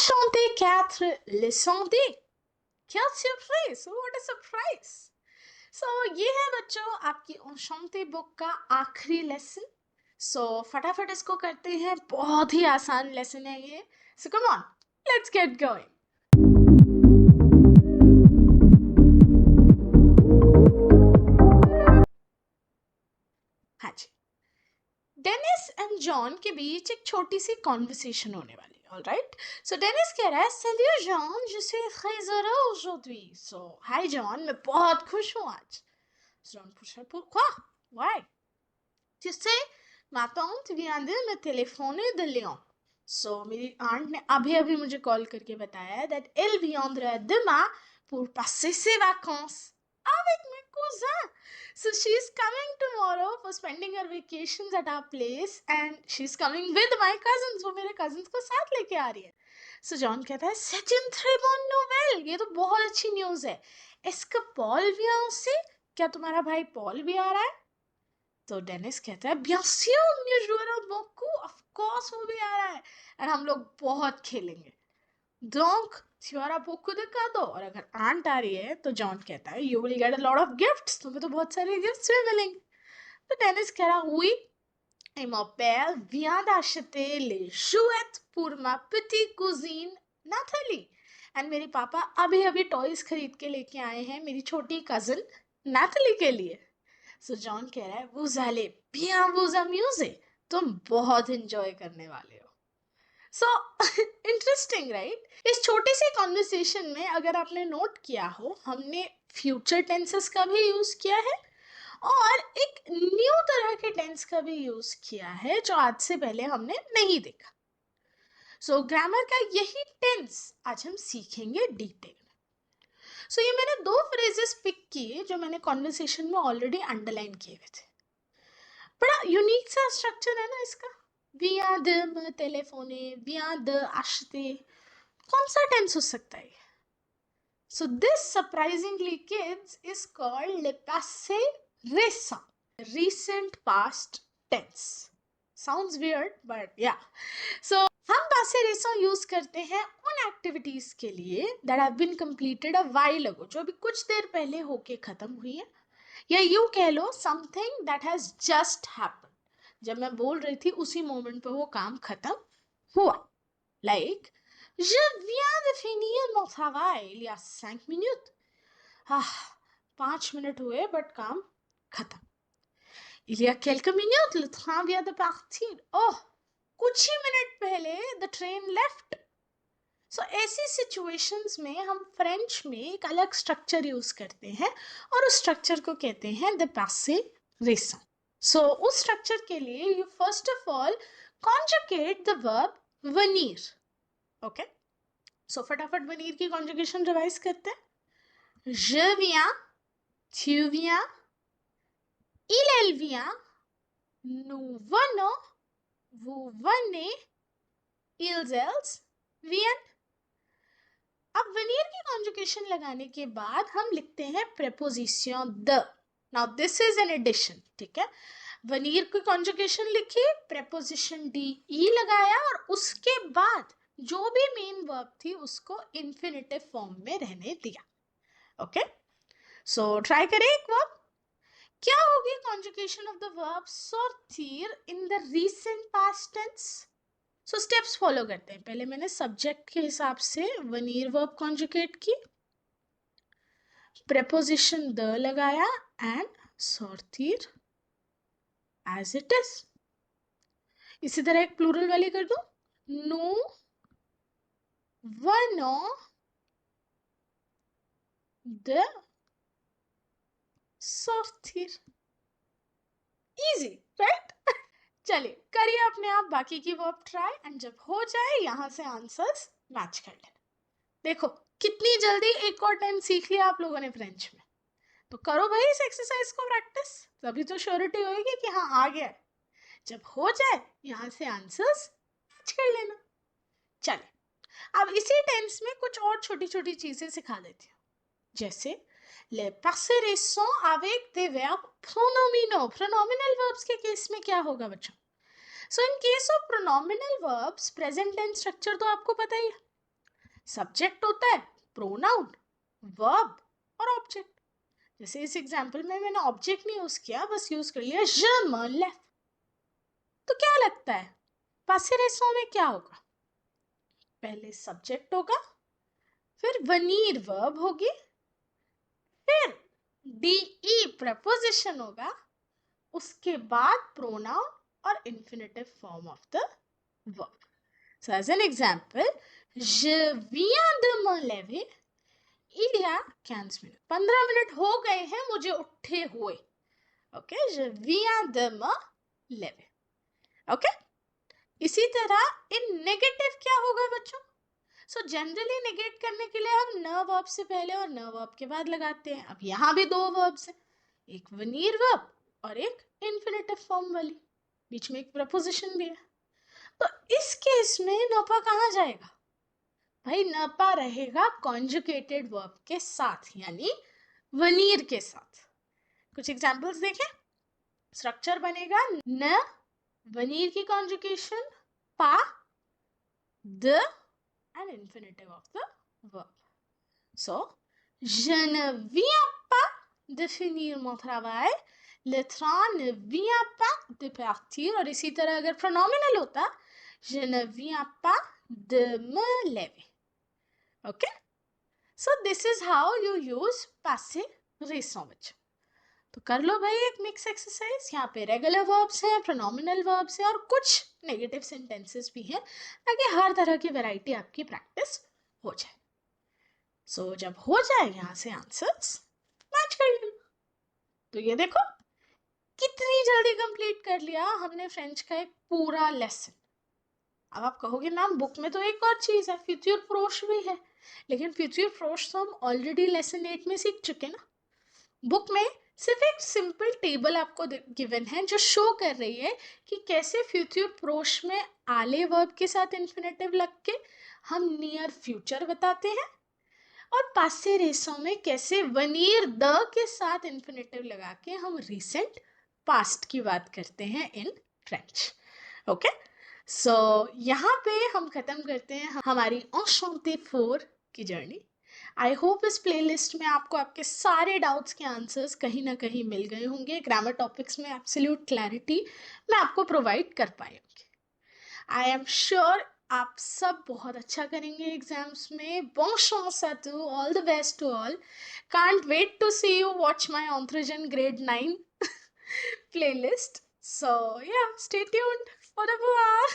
Enchanté 4 leçons D. Quelle surprise! What a surprise! So ये है बच्चों आपकी Enchanté बुक का आखिरी लेसन. So फटाफट इसको करते हैं, बहुत ही आसान लेसन है ये. So come on, let's get going. हाँ जी. डेनिस एंड जॉन के बीच एक छोटी सी कॉन्वर्सेशन होने वाली है. All right. So डेनिस कह रहा है, Salut John, je suis très heureux aujourd'hui. So hi John, मैं बहुत खुश हूँ आज. John पूछा, pourquoi? Why? Tu sais, ma tante vient de me téléphoner de Lyon. So मेरी आंट ने अभी मुझे कॉल करके बताया that elle viendra demain pour passer ses vacances avec mes cousins. So she's coming tomorrow for spending her vacations at our place and she's coming with my cousins. वो मेरे cousins को साथ लेके आ रही है. So John कहता है, c'est une très bonne nouvelle. ये तो बहुत अच्छी न्यूज़ है. Est-ce que Paul vient aussi? क्या तुम्हारा भाई पॉल भी आ रहा है? तो डेनिस कहता है, bien sûr, nous jouerons beaucoup. Of course वो भी आ रहा है. और हम लोग बहुत खेलेंगे. Donc tu auras beaucoup de cadeaux. और अगर आंट आ रही है तो जॉन कहता है, you will get a lot of gifts. तुम्हें तो बहुत सारे गिफ्ट्स भी मिलेंगे. तो डेनिस कह रहा, oui, et mon père vient d'acheter les jouets pour ma petite cousine Nathalie. And मेरे पापा अभी टॉयज खरीद के लेके आए हैं मेरी छोटी कजिन नैथली के लिए. सो जॉन कह रहा है, vous allez bien vous amuser. तुम बहुत एंजॉय करने वाले हो. So interesting right. इस छोटी सी कॉन्वर्सेशन में अगर आपने नोट किया हो, हमने फ्यूचर टेंसेस का भी यूज किया है और एक न्यू तरह के टेंस का भी यूज किया है जो आज से पहले हमने नहीं देखा. सो ग्रामर का यही टेंस आज हम सीखेंगे डिटेल में. सो ये मैंने दो फ्रेजेस पिक किए जो मैंने कॉन्वर्सेशन में ऑलरेडी अंडरलाइन किए हुए थे. बड़ा यूनिक सा स्ट्रक्चर है ना इसका. via de me téléphoner, via de acheter. कौन सा टेंस हो सकता है? So this surprisingly kids is called le passé récent, recent past tense. Sounds weird but yeah. So हम passé récent यूज करते हैं उन एक्टिविटीज के लिए that have been completed a while ago, जो अभी कुछ देर पहले होके खत्म हुई है, या यूं कह लो something that has just happened. जब मैं बोल रही थी उसी मोमेंट पे वो काम खत्म हुआ. Like je viens de finir mon travail il y a 5 minutes. 5 minute हुए बट काम खत्म. Il y a quelques minutes le train vient de partir. Oh, कुछ ही मिनट पहले the train left. सो ऐसी सिचुएशंस में हम फ्रेंच में एक अलग स्ट्रक्चर यूज करते हैं और उस स्ट्रक्चर को कहते हैं द passé récent. सो उस स्ट्रक्चर के लिए you first of all conjugate the verb venir. Okay, so फटाफट venir की कॉन्जुगेशन रिवाइज करते हैं. je viens, tu viens, elle vient, nous venons, vous venez, ils viennent. अब वेनियर की कॉन्जुगेशन लगाने के बाद हम लिखते हैं प्रेपोजिशन द. Now this is an addition. ठीक है, वेनियर की कॉन्जुगेशन लिखी, प्रेपोजिशन डी ई लगाया और उसके बाद जो भी मेन वर्ब थी उसको इंफिनिटिव फॉर्म में रहने दिया. ओके, सो ट्राई करें एक वर्ब. क्या होगी conjugation of the verb sortir in the recent past tense? So steps follow करते हैं. पहले मैंने सब्जेक्ट के हिसाब से वनीर वर्ब कॉन्जुगेट की, प्रेपोजिशन द लगाया and sortir as it is. इसी तरह एक प्लूरल वाली कर दूं, nous venons de sortir. Easy right. चलिए करिए अपने आप बाकी की वर्ब ट्राई एंड जब हो जाए यहां से आंसर्स मैच कर लेना. देखो कितनी जल्दी एक और टेंस सीख लिया आप लोगों ने फ्रेंच में. तो करो भाई इस एक्सरसाइज को प्रैक्टिस, तभी तो श्योरिटी होगी कि हाँ आ गया. जब हो जाए यहां से आंसर्स मैच कर लेना. चलिए अब इसी टेंस में कुछ और छोटी छोटी चीजें सिखा देती हूँ. जैसे ले passé récent avec des verbes pronominaux. Pronominal verbs के केस में क्या होगा बच्चों? So in case of pronominal verbs present tense structure तो आपको पता ही है. सब्जेक्ट होता है, प्रोनाउन, वर्ब और ऑब्जेक्ट। जैसे इस एग्जाम्पल में मैंने ऑब्जेक्ट नहीं यूज किया, बस यूज कर लिया je me lève। तो क्या लगता है पासे रेसों में क्या होगा? पहले सब्जेक्ट होगा, फिर वनीर वर्ब होगी, फिर डी प्रपोजिशन होगा, उसके बाद प्रोनाउन और infinitive form of the verb. So as an example, je viens de me lever il y a 15 minutes। 15 minute हो गए हैं मुझे उठे हुए। Okay, je viens de me lever। Okay, इसी तरह इन नेगेटिव क्या होगा बच्चों? सो जनरली नेगेट करने के लिए हम न वर्ब से पहले और न वर्ब के बाद लगाते हैं। अब यहाँ भी दो वर्ब्स हैं, एक वनीर वर्ब और एक इन्फिनेटिव फॉर्म वाली, बीच में एक प्रपोजिशन भी है। तो इस केस में नपा कहाँ जाएगा? भाई नपा रहेगा कॉन्जुगेटेड वर्ब के साथ, यानी वनीर के साथ। कुछ एग्जांपल्स देखें। स्ट्रक्चर बनेगा न, वनीर की कॉन्जुगेशन, पा, the and infinitive of the verb. So, je ne viens pas de finir mon travail, le train ne vient pas de partir। और इसी तरह अगर pronominal होता, je ne viens pas de me lever। Okay? So, this is how you use passé récent बच्चों। तो कर लो भाई एक मिक्स एक्सरसाइज। यहाँ पे रेगुलर वर्ब्स हैं, प्रोनोमिनल वर्ब्स हैं और कुछ नेगेटिव सेंटेंसेस भी हैं, ताकि हर तरह की वैरायटी आपकी प्रैक्टिस हो जाए। सो जब हो जाए यहाँ से आंसर्स मैच कर लेना। तो ये देखो कितनी जल्दी कंप्लीट कर लिया हमने फ्रेंच का एक पूरा लेसन। अब आप कहोगे मैम बुक में तो एक और चीज़ है, फ्यूचर प्रोश भी है, लेकिन फ्यूचर प्रोश तो हम ऑलरेडी लेसन 8 में सीख चुके ना। बुक में सिर्फ एक सिंपल टेबल आपको गिवन है जो शो कर रही है कि कैसे फ्यूचर प्रोश में आले वर्ब के साथ इन्फिनेटिव लग के हम नियर फ्यूचर बताते हैं, और पासे रेसों में कैसे वनीर द के साथ इन्फिनेटिव लगा के हम रिसेंट पास्ट की बात करते हैं इन फ्रेंच। ओके, सो यहाँ पे हम खत्म करते हैं हमारी एन्चेंटे 4 की जर्नी। आई होप इस प्लेलिस्ट में आपको आपके सारे डाउट्स के आंसर्स कहीं ना कहीं मिल गए होंगे। ग्रामर टॉपिक्स में एब्सोल्यूट क्लैरिटी मैं आपको प्रोवाइड कर पाई होंगी। आई एम श्योर आप सब बहुत अच्छा करेंगे एग्जाम्स में। bon chance at you, all the best to all। Can't wait to see you watch my Anthrogen grade 9 playlist। So yeah, stay tuned. Au revoir।